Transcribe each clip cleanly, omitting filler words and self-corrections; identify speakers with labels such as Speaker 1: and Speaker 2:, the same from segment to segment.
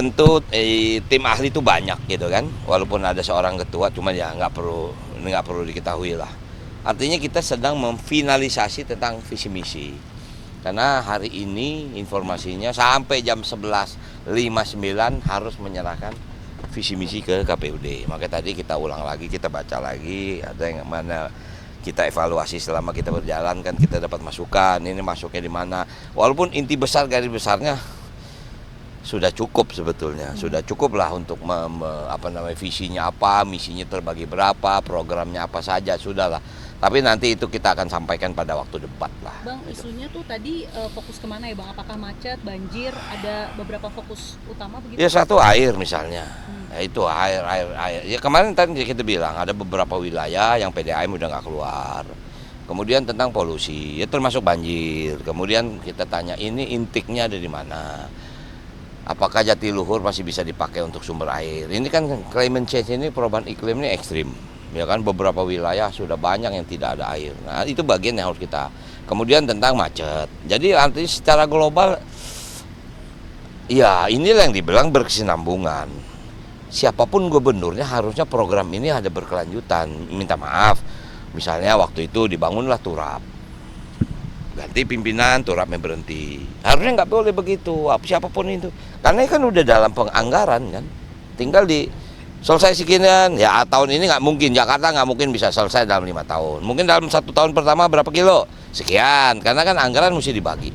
Speaker 1: tentu tim ahli itu banyak gitu kan, walaupun ada seorang ketua, cuma ya nggak perlu diketahui lah. Artinya kita sedang memfinalisasi tentang visi misi. Karena hari ini informasinya sampai jam 11.59 harus menyerahkan visi misi ke KPUD. Maka tadi kita ulang lagi, kita baca lagi, ada yang mana kita evaluasi selama kita berjalan kan kita dapat masukan, ini masuknya di mana. Walaupun inti besar garis besarnya sudah cukup sebetulnya, sudah cukup lah untuk visinya apa, misinya terbagi berapa, programnya apa saja, sudahlah. Tapi nanti itu kita akan sampaikan pada waktu debat lah.
Speaker 2: Bang, isunya tuh tadi fokus kemana ya Bang? Apakah macet, banjir, ada beberapa fokus utama begitu?
Speaker 1: Ya satu air misalnya, ya, itu air. Ya kemarin tadi kita bilang ada beberapa wilayah yang PDAM udah nggak keluar. Kemudian tentang polusi, ya termasuk banjir. Kemudian kita tanya ini intiknya ada di mana? Apakah Jatiluhur masih bisa dipakai untuk sumber air? Ini kan climate change ini, perubahan iklim ini ekstrim. Ya kan beberapa wilayah sudah banyak yang tidak ada air. Nah itu bagian yang harus kita. Kemudian tentang macet. Jadi artinya secara global, ya inilah yang dibilang berkesinambungan. Siapapun gubernurnya harusnya program ini ada berkelanjutan. Minta maaf, misalnya waktu itu dibangunlah turap. Ganti pimpinan, turapnya berhenti. Harusnya nggak boleh begitu, siapapun itu. Karena kan udah dalam penganggaran kan. Tinggal selesai sekian, ya tahun ini nggak mungkin, Jakarta nggak mungkin bisa selesai dalam 5 tahun. Mungkin dalam 1 tahun pertama berapa kilo? Sekian, karena kan anggaran mesti dibagi.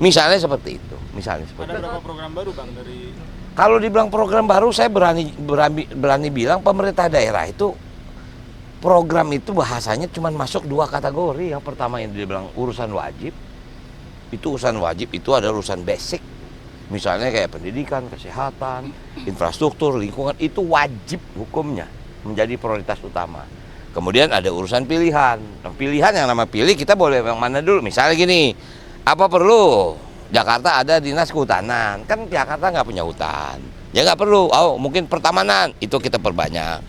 Speaker 1: Misalnya seperti itu. Ada
Speaker 3: berapa program baru Bang dari?
Speaker 1: Kalau dibilang program baru, saya berani bilang pemerintah daerah itu program itu bahasanya cuma masuk 2 kategori. Yang pertama yang dibilang urusan wajib, itu adalah urusan basic. Misalnya kayak pendidikan, kesehatan, infrastruktur, lingkungan, itu wajib hukumnya menjadi prioritas utama. Kemudian ada urusan pilihan. Nah, pilihan yang nama pilih kita boleh yang mana dulu. Misalnya gini, apa perlu Jakarta ada dinas kehutanan? Kan Jakarta nggak punya hutan. Ya nggak perlu. Oh, mungkin pertamanan, itu kita perbanyak.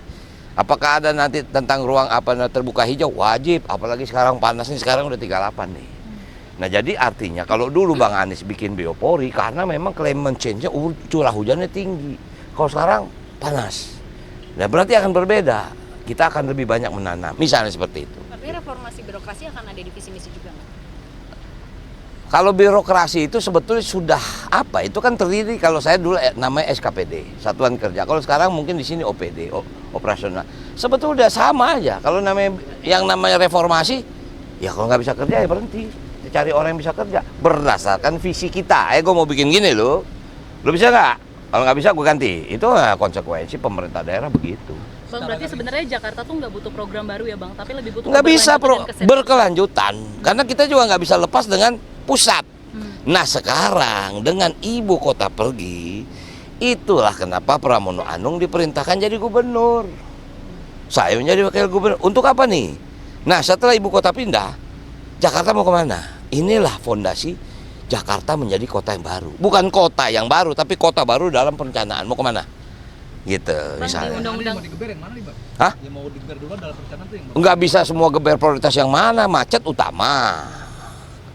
Speaker 1: Apakah ada nanti tentang ruang terbuka hijau? Wajib, apalagi sekarang panas nih, sekarang udah 38 nih. Nah jadi artinya kalau dulu Bang Anies bikin biopori karena memang climate change-nya curah hujannya tinggi. Kalau sekarang panas. Nah berarti akan berbeda. Kita akan lebih banyak menanam. Misalnya seperti itu.
Speaker 2: Artinya reformasi birokrasi akan ada di visi misi juga nggak?
Speaker 1: Kalau birokrasi itu sebetulnya sudah apa? Itu kan terdiri kalau saya dulu namanya SKPD, Satuan Kerja. Kalau sekarang mungkin di sini OPD, operasional. Sebetulnya udah sama aja. Kalau namanya reformasi, ya kalau nggak bisa kerja ya berhenti. Cari orang yang bisa kerja berdasarkan visi kita. Gue mau bikin gini lo bisa nggak? Kalau nggak bisa gue ganti. Itu konsekuensi pemerintah daerah begitu.
Speaker 2: Bang, berarti sebenarnya Jakarta tuh nggak butuh program baru ya Bang, tapi lebih butuh
Speaker 1: nggak bisa berkelanjutan. Karena kita juga nggak bisa lepas dengan pusat. Nah sekarang dengan ibu kota pergi, itulah kenapa Pramono Anung diperintahkan jadi gubernur. Saya menjadi wakil gubernur. Untuk apa nih? Nah setelah ibu kota pindah, Jakarta mau kemana? Inilah fondasi Jakarta menjadi kota yang baru. Bukan kota yang baru, tapi kota baru dalam perencanaan. Mau kemana? Gitu,
Speaker 2: Bang,
Speaker 1: misalnya.
Speaker 3: Undang-undang mau digeber yang mana nih Bang?
Speaker 1: Hah?
Speaker 3: Yang mau digeber dulu dalam perencanaan tuh yang mana?
Speaker 1: Nggak bisa semua geber prioritas yang mana. Macet utama.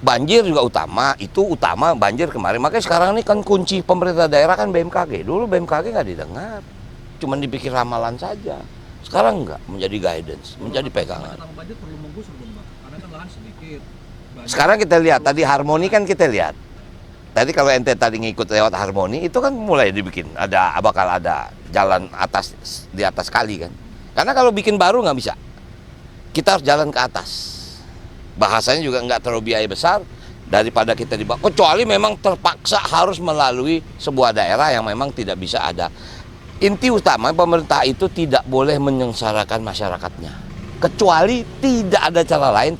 Speaker 1: Banjir juga utama. Itu utama banjir kemarin. Makanya sekarang ini kan kunci pemerintah daerah kan BMKG. Dulu BMKG nggak didengar. Cuman dipikir ramalan saja. Sekarang enggak, menjadi guidance, menjadi pegangan.
Speaker 3: Macet sama banjir perlu menggusur belum Bang? Karena kan lahan sedikit.
Speaker 1: Sekarang kita lihat, tadi Harmoni kan kita lihat. Tadi kalau ente tadi ngikut lewat Harmoni, itu kan mulai dibikin. Bakal ada jalan di atas kali kan. Karena kalau bikin baru nggak bisa. Kita harus jalan ke atas. Bahasanya juga nggak terlalu biaya besar daripada kita dibawa. Kecuali memang terpaksa harus melalui sebuah daerah yang memang tidak bisa ada. Inti utama pemerintah itu tidak boleh menyengsarakan masyarakatnya. Kecuali tidak ada cara lain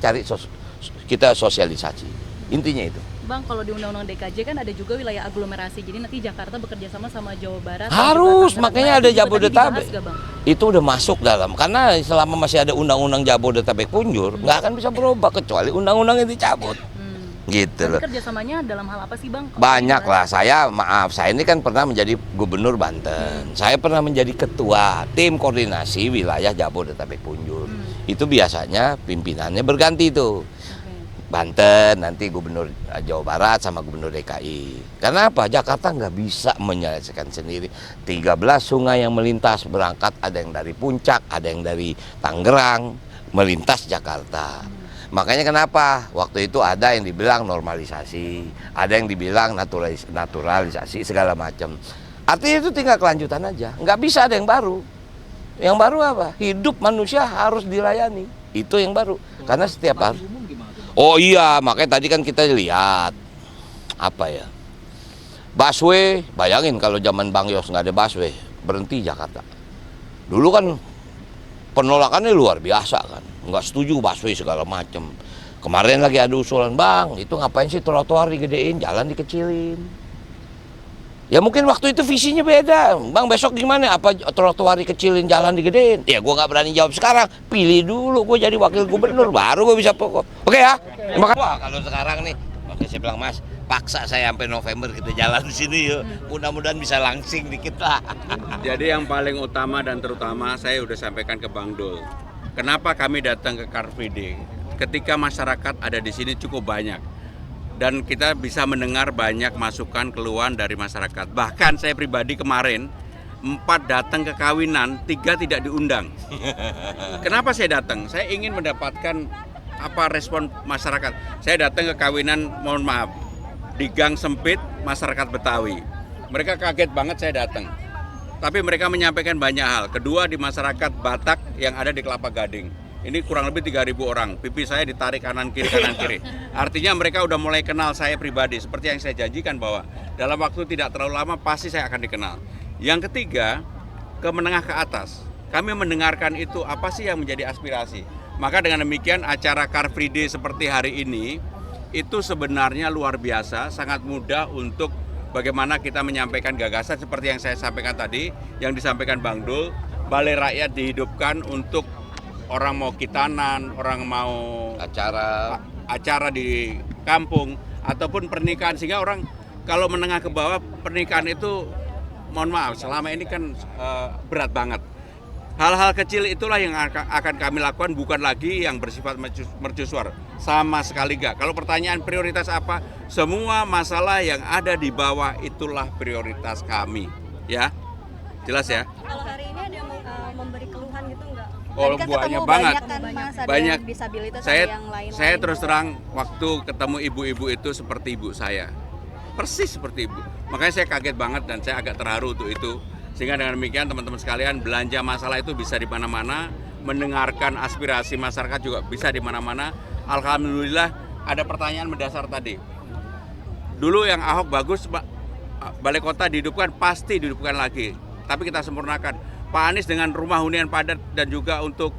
Speaker 1: kita sosialisasi. Intinya itu.
Speaker 2: Bang, kalau di Undang-Undang DKJ kan ada juga wilayah aglomerasi. Jadi nanti Jakarta bekerja sama Jawa Barat.
Speaker 1: Harus, makanya ada Jabodetabek.
Speaker 2: Bang?
Speaker 1: Itu udah masuk dalam. Karena selama masih ada Undang-Undang Jabodetabek Punjur, nggak akan bisa berubah kecuali undang-undangnya dicabut. Gitu loh.
Speaker 2: Kerjasamanya dalam hal apa sih Bang?
Speaker 1: Banyak lah. Saya ini kan pernah menjadi gubernur Banten. Saya pernah menjadi ketua tim koordinasi wilayah Jabodetabek Punjur. Itu biasanya pimpinannya berganti tuh. Banten, nanti gubernur Jawa Barat sama gubernur DKI. Karena apa? Jakarta nggak bisa menyelesaikan sendiri. 13 sungai yang melintas berangkat, ada yang dari Puncak, ada yang dari Tangerang, melintas Jakarta. Makanya kenapa? Waktu itu ada yang dibilang normalisasi, ada yang dibilang naturalisasi, segala macam. Artinya itu tinggal kelanjutan aja. Nggak bisa ada yang baru. Yang baru apa? Hidup manusia harus dilayani. Itu yang baru. Karena setiap hari. Oh iya, makanya tadi kan kita lihat apa ya? Busway, bayangin kalau zaman Bang Yos nggak ada busway, berhenti Jakarta. Dulu kan penolakannya luar biasa kan, nggak setuju busway segala macam. Kemarin lagi ada usulan, Bang, itu ngapain sih trotoar digedein, jalan dikecilin? Ya mungkin waktu itu visinya beda. Bang, besok gimana? Apa trotoar dikecilin, jalan digedein? Ya gue nggak berani jawab sekarang. Pilih dulu gue jadi wakil gubernur, baru gue bisa pokok. Oke ya? Wah, kalau sekarang nih, makanya saya bilang, Mas, paksa saya sampai November kita jalan di sini yuk. Mudah-mudahan bisa langsing dikit lah.
Speaker 4: Jadi yang paling utama dan terutama saya udah sampaikan ke Bang Dul. Kenapa kami datang ke Car Free Day? Ketika masyarakat ada di sini cukup banyak. Dan kita bisa mendengar banyak masukan keluhan dari masyarakat. Bahkan saya pribadi kemarin 4 datang ke kawinan, 3 tidak diundang. Kenapa saya datang? Saya ingin mendapatkan apa respon masyarakat. Saya datang ke kawinan, mohon maaf, di gang sempit masyarakat Betawi. Mereka kaget banget saya datang. Tapi mereka menyampaikan banyak hal. Kedua, di masyarakat Batak yang ada di Kelapa Gading. Ini kurang lebih 3.000 orang. Pipi saya ditarik kanan kiri. Artinya mereka udah mulai kenal saya pribadi. Seperti yang saya janjikan bahwa dalam waktu tidak terlalu lama pasti saya akan dikenal. Yang ketiga, ke menengah ke atas. Kami mendengarkan itu apa sih yang menjadi aspirasi. Maka dengan demikian acara Car Free Day seperti hari ini itu sebenarnya luar biasa, sangat mudah untuk bagaimana kita menyampaikan gagasan seperti yang saya sampaikan tadi, yang disampaikan Bang Dul, Balai Rakyat dihidupkan untuk orang mau khitanan, orang mau acara di kampung ataupun pernikahan, sehingga orang kalau menengah ke bawah pernikahan itu mohon maaf selama ini kan berat banget. Hal-hal kecil itulah yang akan kami lakukan, bukan lagi yang bersifat mercusuar sama sekali enggak. Kalau pertanyaan prioritas apa, semua masalah yang ada di bawah itulah prioritas kami, ya. Jelas ya?
Speaker 5: Kalau hari ini ada memberi keluhan gitu enggak?
Speaker 4: Oh,
Speaker 5: Tadi kan
Speaker 4: banyak
Speaker 5: ketemu
Speaker 4: banget.
Speaker 5: Banyak kan Mas, ada
Speaker 4: Banyak.
Speaker 5: yang disabilitas,
Speaker 4: Saya
Speaker 5: ada yang lain.
Speaker 4: saya terus terang waktu ketemu ibu-ibu itu seperti ibu saya. Persis seperti ibu. Makanya saya kaget banget dan saya agak terharu untuk itu. Sehingga dengan demikian teman-teman sekalian, belanja masalah itu bisa di mana-mana, mendengarkan aspirasi masyarakat juga bisa di mana-mana. Alhamdulillah ada pertanyaan mendasar tadi. Dulu yang Ahok bagus, balai kota dihidupkan, pasti dihidupkan lagi. Tapi kita sempurnakan. Pak Anies dengan rumah hunian padat dan juga untuk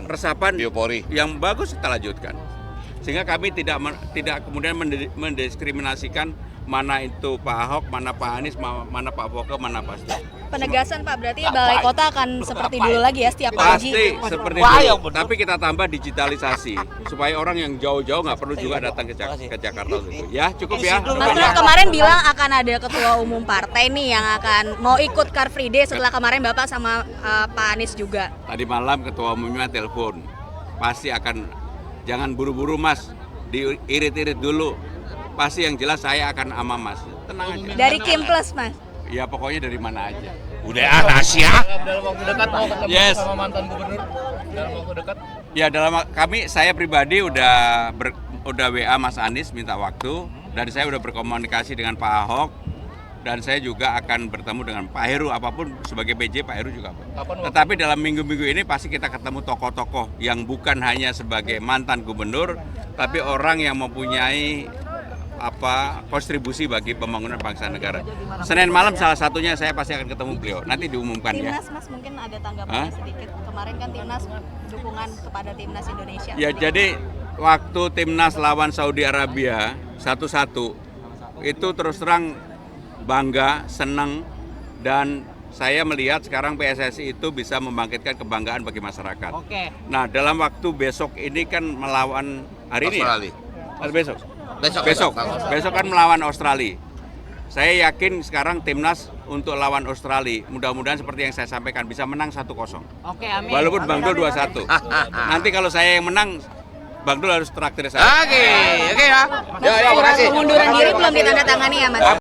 Speaker 4: resapan
Speaker 1: biopori
Speaker 4: yang bagus kita lanjutkan. Sehingga kami tidak kemudian mendiskriminasikan mana itu Pak Ahok, mana Pak Anies, mana Pak Foke, mana Pak Setia.
Speaker 5: Penegasan Pak, berarti Balai Kota akan seperti dulu lagi ya setiap pagi.
Speaker 4: Pasti seperti itu. Tapi kita tambah digitalisasi supaya orang yang jauh-jauh nggak perlu juga datang ke Jakarta gitu. Ya cukup ya.
Speaker 5: Mas Bram kemarin bilang akan ada ketua umum partai nih yang akan mau ikut Car Free Day setelah kemarin Bapak sama Pak Anies juga.
Speaker 4: Tadi malam ketua umumnya telepon, pasti akan jangan buru-buru Mas, diirit-irit dulu. Pasti yang jelas saya akan ama Mas. Tenang aja.
Speaker 5: Dari Kim Plus Mas.
Speaker 4: Ya pokoknya dari mana aja.
Speaker 1: udah rahasia.
Speaker 3: Dalam waktu dekat mau ketemu
Speaker 4: Yes.
Speaker 3: sama mantan gubernur. Dalam waktu dekat.
Speaker 4: Ya saya pribadi udah WA Mas Anies minta waktu, dan saya udah berkomunikasi dengan Pak Ahok, dan saya juga akan bertemu dengan Pak Heru, apapun sebagai PJ Pak Heru juga. Tetapi dalam minggu-minggu ini pasti kita ketemu tokoh-tokoh yang bukan hanya sebagai mantan gubernur, tapi orang yang mempunyai kontribusi bagi pembangunan bangsa negara. Senin malam salah satunya saya pasti akan ketemu beliau. Nanti diumumkan ya.
Speaker 5: Timnas Mas mungkin ada tanggapannya sedikit. Kemarin kan Timnas dukungan kepada Timnas Indonesia.
Speaker 4: Ya jadi waktu Timnas lawan Saudi Arabia 1-1 itu terus terang bangga, senang, dan saya melihat sekarang PSSI itu bisa membangkitkan kebanggaan bagi masyarakat.
Speaker 2: Oke.
Speaker 4: Nah dalam waktu besok ini kan melawan hari ini.
Speaker 1: Australia.
Speaker 4: Besok kan melawan Australia. Saya yakin sekarang Timnas untuk lawan Australia, mudah-mudahan seperti yang saya sampaikan bisa menang 1-0.
Speaker 2: Oke, amin.
Speaker 4: Walaupun Bang Dul 2-1. Nanti kalau saya yang menang, Bang Dul harus traktir saya.
Speaker 6: Oke ya. Yo, makasih.
Speaker 5: Pengunduran diri belum ditandatangani ya Mas?